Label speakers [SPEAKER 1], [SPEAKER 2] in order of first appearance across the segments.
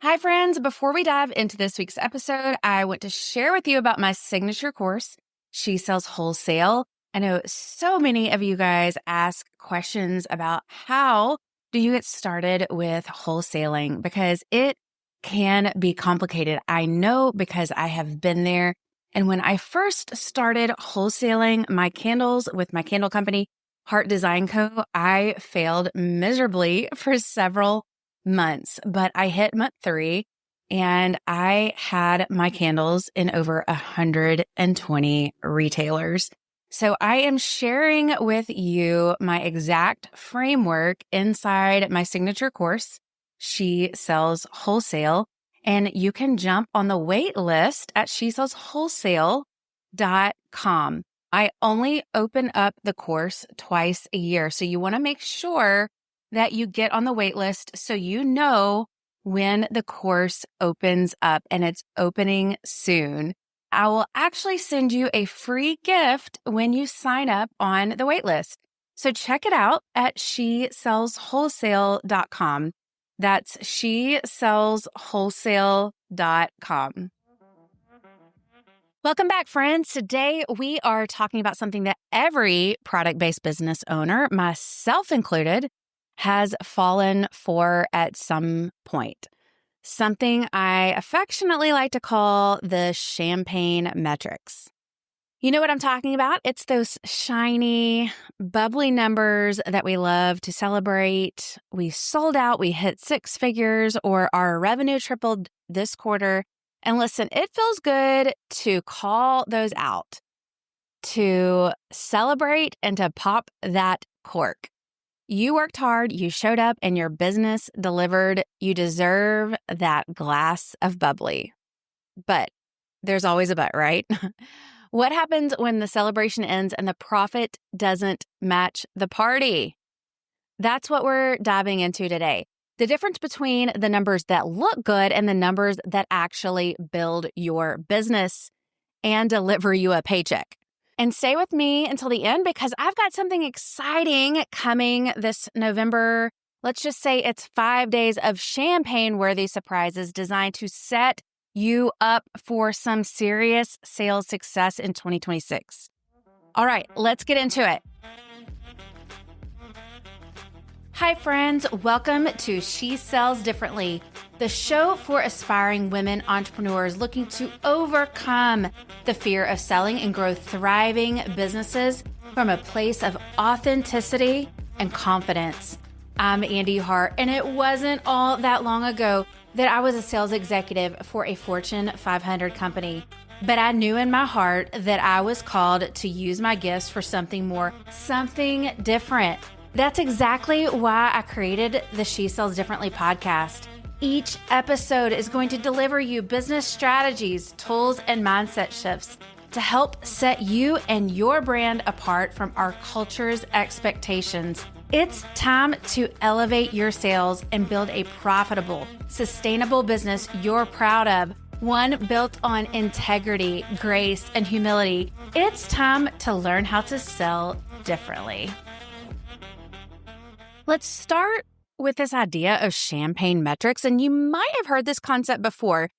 [SPEAKER 1] Hi, friends. Before we dive into this week's episode, I want to share with you about my signature course, She Sells Wholesale. I know so many of you guys ask questions about how do you get started with wholesaling because it can be complicated. I know because I have been there. And when I first started wholesaling my candles with my candle company, Heart Design Co., I failed miserably for several months, but I hit month 3 and I had my candles in over 120 retailers. So I am sharing with you my exact framework inside my signature course, She Sells Wholesale, and you can jump on the wait list at shesellswholesale.com. I only open up the course twice a year, so you want to make sure that you get on the wait list so you know when the course opens up, and it's opening soon. I will actually send you a free gift when you sign up on the wait list. So check it out at shesellswholesale.com. That's shesellswholesale.com. Welcome back, friends. Today, we are talking about something that every product-based business owner, myself included, has fallen for at some point. Something I affectionately like to call the champagne metrics. You know what I'm talking about? It's those shiny, bubbly numbers that we love to celebrate. We sold out, we hit 6 figures, or our revenue tripled this quarter. And listen, it feels good to call those out, to celebrate and to pop that cork. You worked hard, you showed up, and your business delivered. You deserve that glass of bubbly. But there's always a but, right? What happens when the celebration ends and the profit doesn't match the party? That's what we're diving into today. The difference between the numbers that look good and the numbers that actually build your business and deliver you a paycheck. And stay with me until the end because I've got something exciting coming this November. Let's just say it's 5 days of champagne-worthy surprises designed to set you up for some serious sales success in 2026. All right, let's get into it. Hi, friends. Welcome to She Sells Differently, the show for aspiring women entrepreneurs looking to overcome the fear of selling and grow thriving businesses from a place of authenticity and confidence. I'm Andee Hart, and it wasn't all that long ago that I was a sales executive for a Fortune 500 company. But I knew in my heart that I was called to use my gifts for something more, something different. That's exactly why I created the She Sells Differently podcast. Each episode is going to deliver you business strategies, tools, and mindset shifts to help set you and your brand apart from our culture's expectations. It's time to elevate your sales and build a profitable, sustainable business you're proud of, one built on integrity, grace, and humility. It's time to learn how to sell differently. Let's start with this idea of champagne metrics, and you might have heard this concept before.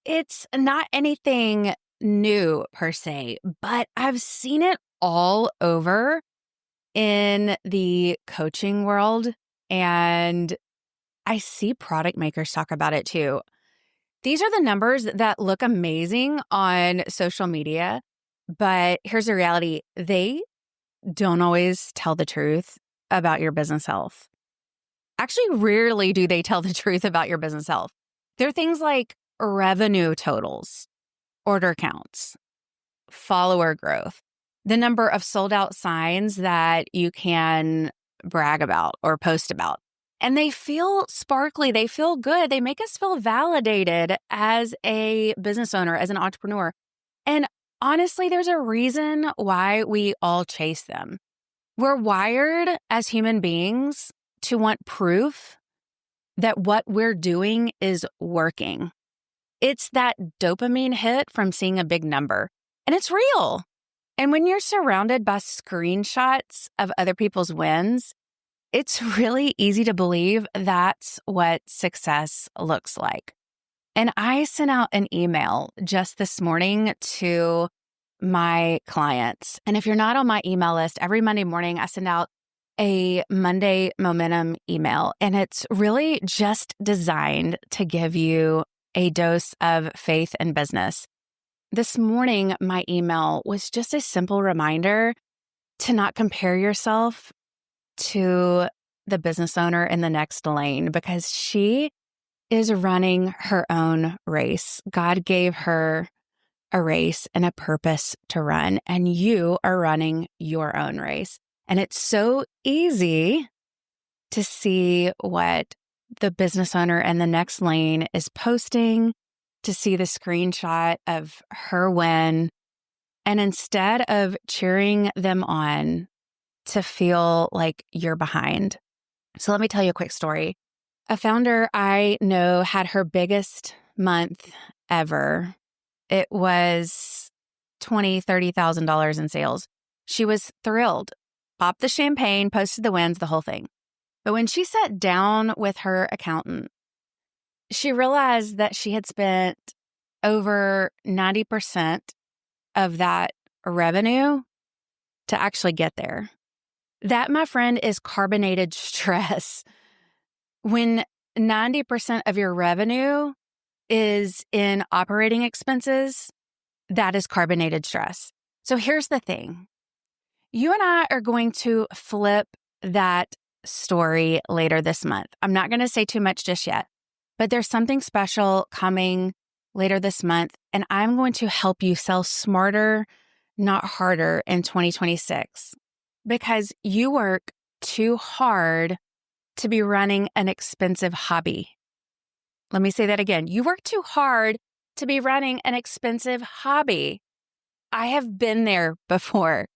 [SPEAKER 1] It's not anything new per se, but I've seen it all over in the coaching world, and I see product makers talk about it too. These are the numbers that look amazing on social media, but here's the reality. They don't always tell the truth about your business health. Actually, rarely do they tell the truth about your business health. They're things like revenue totals, order counts, follower growth, the number of sold out signs that you can brag about or post about. And they feel sparkly. They feel good. They make us feel validated as a business owner, as an entrepreneur. And honestly, there's a reason why we all chase them. We're wired as human beings to want proof that what we're doing is working. It's that dopamine hit from seeing a big number, and it's real. And when you're surrounded by screenshots of other people's wins, it's really easy to believe that's what success looks like. And I sent out an email just this morning to my clients. And if you're not on my email list, every Monday morning I send out a Monday momentum email. And it's really just designed to give you a dose of faith in business. This morning, my email was just a simple reminder to not compare yourself to the business owner in the next lane, because she is running her own race. God gave her a race and a purpose to run, and you are running your own race. And it's so easy to see what the business owner in the next lane is posting, to see the screenshot of her win. And instead of cheering them on, to feel like you're behind. So let me tell you a quick story. A founder I know had her biggest month ever. It was $20,000, $30,000 in sales. She was thrilled, popped the champagne, posted the wins, the whole thing. But when she sat down with her accountant, she realized that she had spent over 90% of that revenue to actually get there. That, my friend, is carbonated stress. When 90% of your revenue is in operating expenses, that is carbonated stress. So here's the thing. You and I are going to flip that story later this month. I'm not going to say too much just yet, but there's something special coming later this month, and I'm going to help you sell smarter, not harder in 2026, because you work too hard to be running an expensive hobby. Let me say that again. You work too hard to be running an expensive hobby. I have been there before.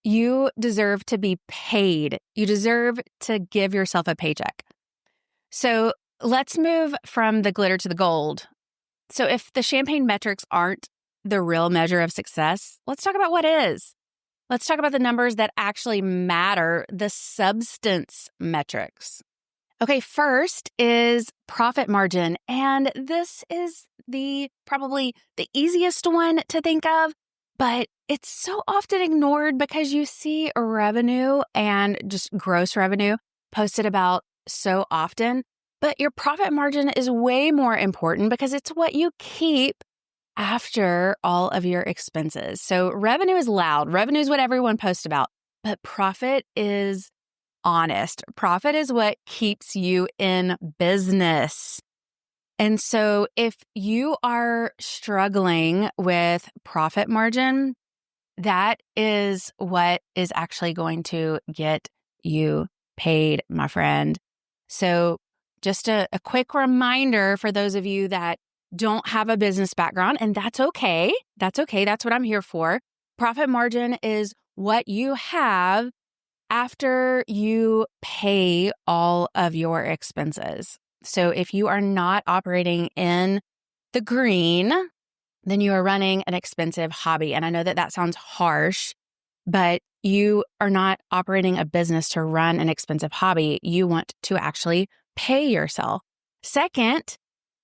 [SPEAKER 1] You deserve to be paid. You deserve to give yourself a paycheck. So let's move from the glitter to the gold. So if the champagne metrics aren't the real measure of success, let's talk about what is. Let's talk about the numbers that actually matter, the substance metrics. Okay, first is profit margin. And this is probably the easiest one to think of, but it's so often ignored because you see revenue and just gross revenue posted about so often. But your profit margin is way more important because it's what you keep after all of your expenses. So revenue is loud. Revenue is what everyone posts about, but profit is honest. Profit is what keeps you in business. And so if you are struggling with profit margin, that is what is actually going to get you paid, my friend. So just a quick reminder for those of you that don't have a business background, and that's okay. That's okay. That's what I'm here for. Profit margin is what you have after you pay all of your expenses. So if you are not operating in the green, then you are running an expensive hobby. And I know that that sounds harsh, but you are not operating a business to run an expensive hobby. You want to actually pay yourself. Second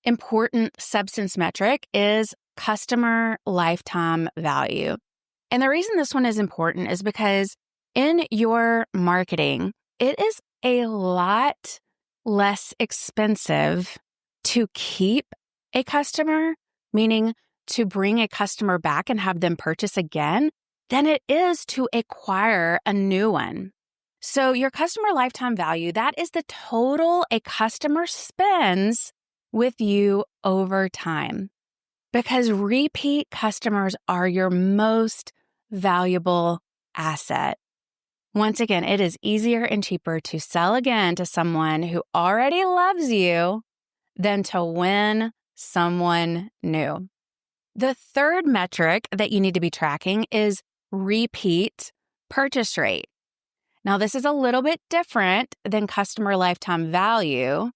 [SPEAKER 1] important substance metric is customer lifetime value. And the reason this one is important is because in your marketing, it is a lot less expensive to keep a customer, meaning to bring a customer back and have them purchase again, than it is to acquire a new one. So your customer lifetime value, that is the total a customer spends with you over time, because repeat customers are your most valuable asset. Once again, it is easier and cheaper to sell again to someone who already loves you than to win someone new. The third metric that you need to be tracking is repeat purchase rate. Now, this is a little bit different than customer lifetime value.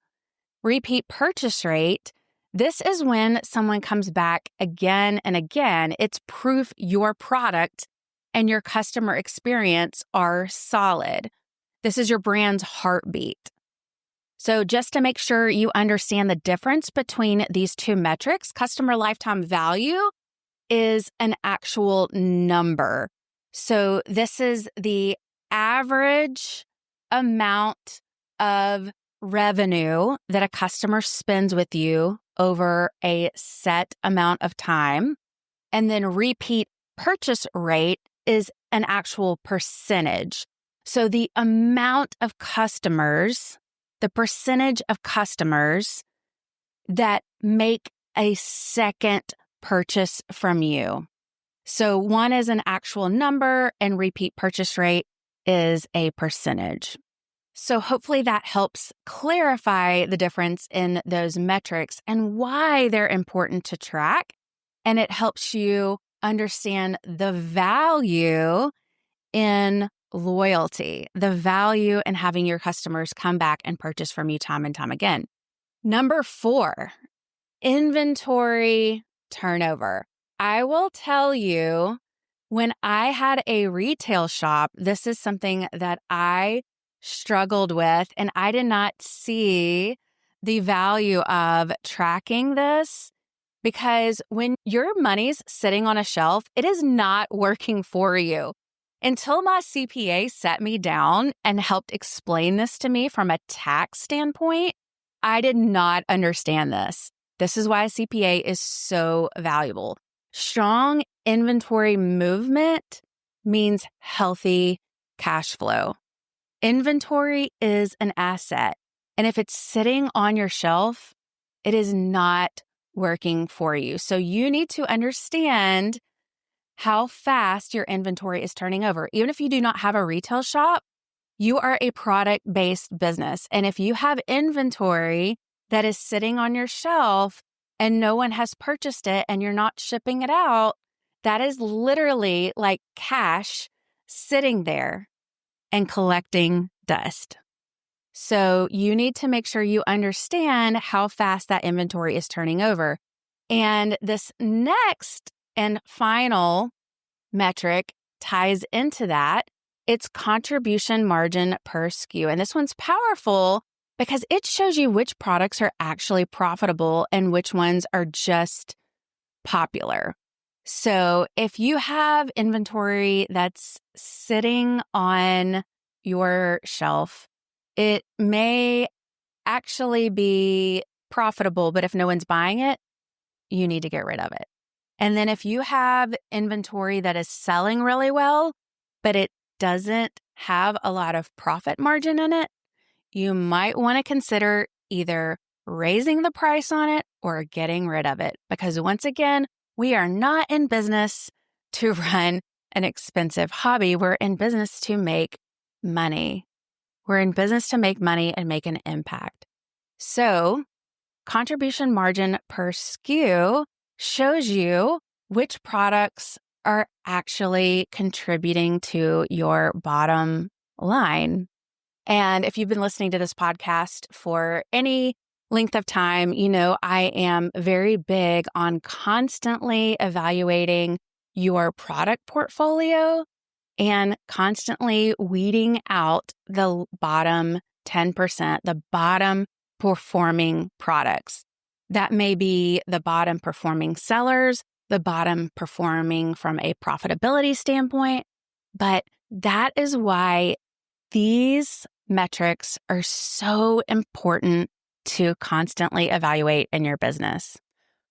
[SPEAKER 1] Repeat purchase rate, this is when someone comes back again and again. It's proof your product and your customer experience are solid. This is your brand's heartbeat. So just to make sure you understand the difference between these two metrics, customer lifetime value is an actual number. So this is the average amount of revenue that a customer spends with you over a set amount of time. And then repeat purchase rate is an actual percentage. So the amount of customers, the percentage of customers that make a second purchase from you. So one is an actual number and repeat purchase rate is a percentage. So hopefully that helps clarify the difference in those metrics and why they're important to track. And it helps you understand the value in loyalty, the value in having your customers come back and purchase from you time and time again. Number 4, inventory turnover. I will tell you, when I had a retail shop, this is something that I struggled with, and I did not see the value of tracking this because when your money's sitting on a shelf, it is not working for you. Until my CPA sat me down and helped explain this to me from a tax standpoint, I did not understand this. This is why a CPA is so valuable. Strong inventory movement means healthy cash flow. Inventory is an asset, and if it's sitting on your shelf, it is not working for you. So you need to understand how fast your inventory is turning over. Even if you do not have a retail shop, you are a product-based business. And if you have inventory that is sitting on your shelf and no one has purchased it and you're not shipping it out, that is literally like cash sitting there and collecting dust. So you need to make sure you understand how fast that inventory is turning over. And this next and final metric ties into that. It's contribution margin per SKU. And this one's powerful because it shows you which products are actually profitable and which ones are just popular. So if you have inventory that's sitting on your shelf, it may actually be profitable, but if no one's buying it, you need to get rid of it. And then if you have inventory that is selling really well, but it doesn't have a lot of profit margin in it, you might want to consider either raising the price on it or getting rid of it. Because once again, we are not in business to run an expensive hobby. We're in business to make money. We're in business to make money and make an impact. So contribution margin per SKU shows you which products are actually contributing to your bottom line. And if you've been listening to this podcast for any length of time, you know I am very big on constantly evaluating your product portfolio and constantly weeding out the bottom 10%, the bottom performing products. That may be the bottom performing sellers, the bottom performing from a profitability standpoint, but that is why these metrics are so important to constantly evaluate in your business.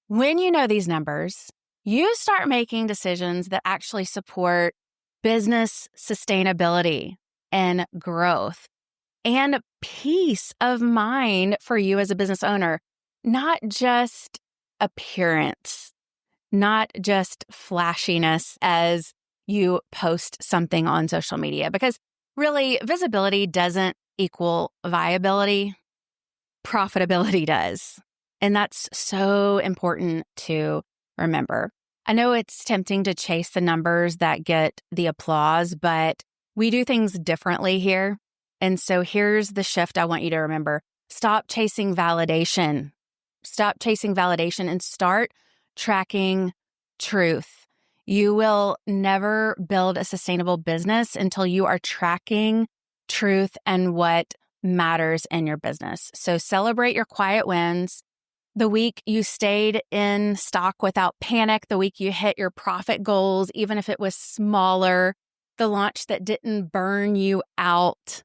[SPEAKER 1] When you know these numbers, you start making decisions that actually support business sustainability and growth and peace of mind for you as a business owner, not just appearance, not just flashiness as you post something on social media, because really visibility doesn't equal viability. Profitability does. And that's so important to remember. I know it's tempting to chase the numbers that get the applause, but we do things differently here. And so here's the shift I want you to remember. Stop chasing validation. Stop chasing validation and start tracking truth. You will never build a sustainable business until you are tracking truth and what matters in your business. So celebrate your quiet wins. The week you stayed in stock without panic, the week you hit your profit goals, even if it was smaller, the launch that didn't burn you out.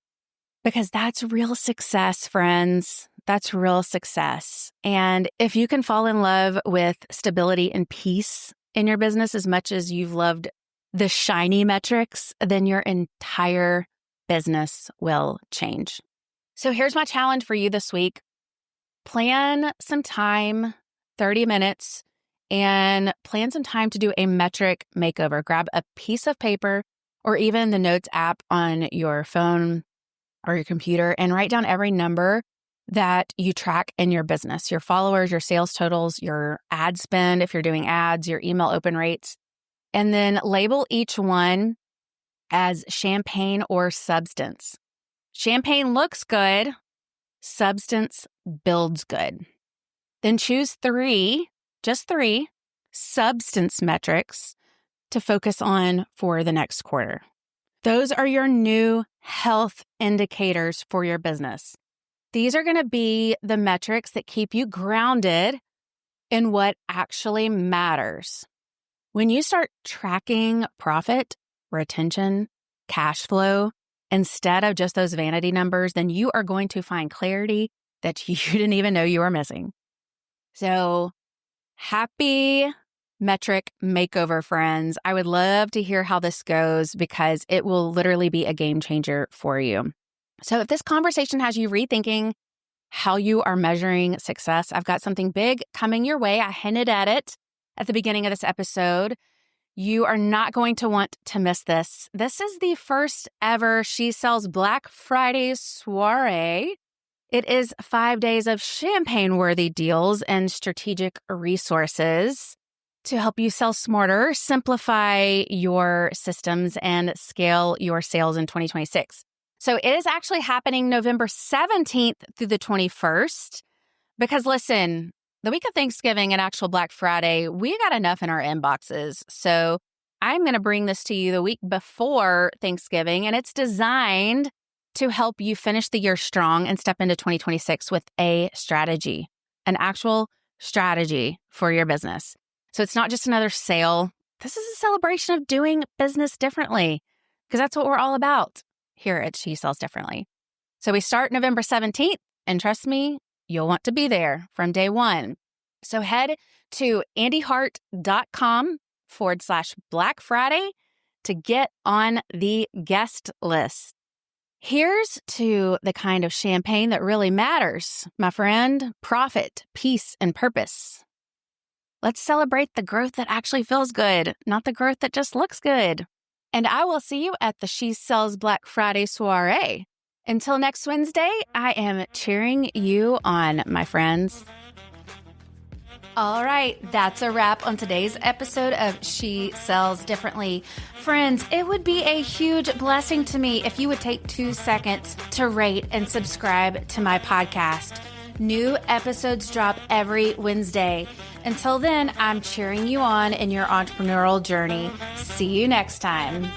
[SPEAKER 1] Because that's real success, friends. That's real success. And if you can fall in love with stability and peace in your business as much as you've loved the shiny metrics, then your entire business will change. So here's my challenge for you this week. Plan some time, 30 minutes, and plan some time to do a metric makeover. Grab a piece of paper or even the Notes app on your phone or your computer and write down every number that you track in your business, your followers, your sales totals, your ad spend, if you're doing ads, your email open rates, and then label each one as champagne or substance. Champagne looks good. Substance builds good. Then choose just three substance metrics to focus on for the next quarter. Those are your new health indicators for your business. These are going to be the metrics that keep you grounded in what actually matters. When you start tracking profit, retention, cash flow, instead of just those vanity numbers, then you are going to find clarity that you didn't even know you were missing. So happy metric makeover, friends. I would love to hear how this goes because it will literally be a game changer for you. So if this conversation has you rethinking how you are measuring success, I've got something big coming your way. I hinted at it at the beginning of this episode. You are not going to want to miss this. This is the first ever She Sells Black Friday soiree. It is 5 days of champagne-worthy deals and strategic resources to help you sell smarter, simplify your systems, and scale your sales in 2026. So it is actually happening November 17th through the 21st. Because listen, the week of Thanksgiving and actual Black Friday, we got enough in our inboxes. So I'm going to bring this to you the week before Thanksgiving, and it's designed to help you finish the year strong and step into 2026 with a strategy, an actual strategy for your business. So it's not just another sale. This is a celebration of doing business differently because that's what we're all about here at She Sells Differently. So we start November 17th, and trust me, you'll want to be there from day one. So head to andeehart.com/Black Friday to get on the guest list. Here's to the kind of champagne that really matters, my friend: profit, peace, and purpose. Let's celebrate the growth that actually feels good, not the growth that just looks good. And I will see you at the She Sells Black Friday soiree. Until next Wednesday, I am cheering you on, my friends. All right, that's a wrap on today's episode of She Sells Differently. Friends, it would be a huge blessing to me if you would take 2 seconds to rate and subscribe to my podcast. New episodes drop every Wednesday. Until then, I'm cheering you on in your entrepreneurial journey. See you next time.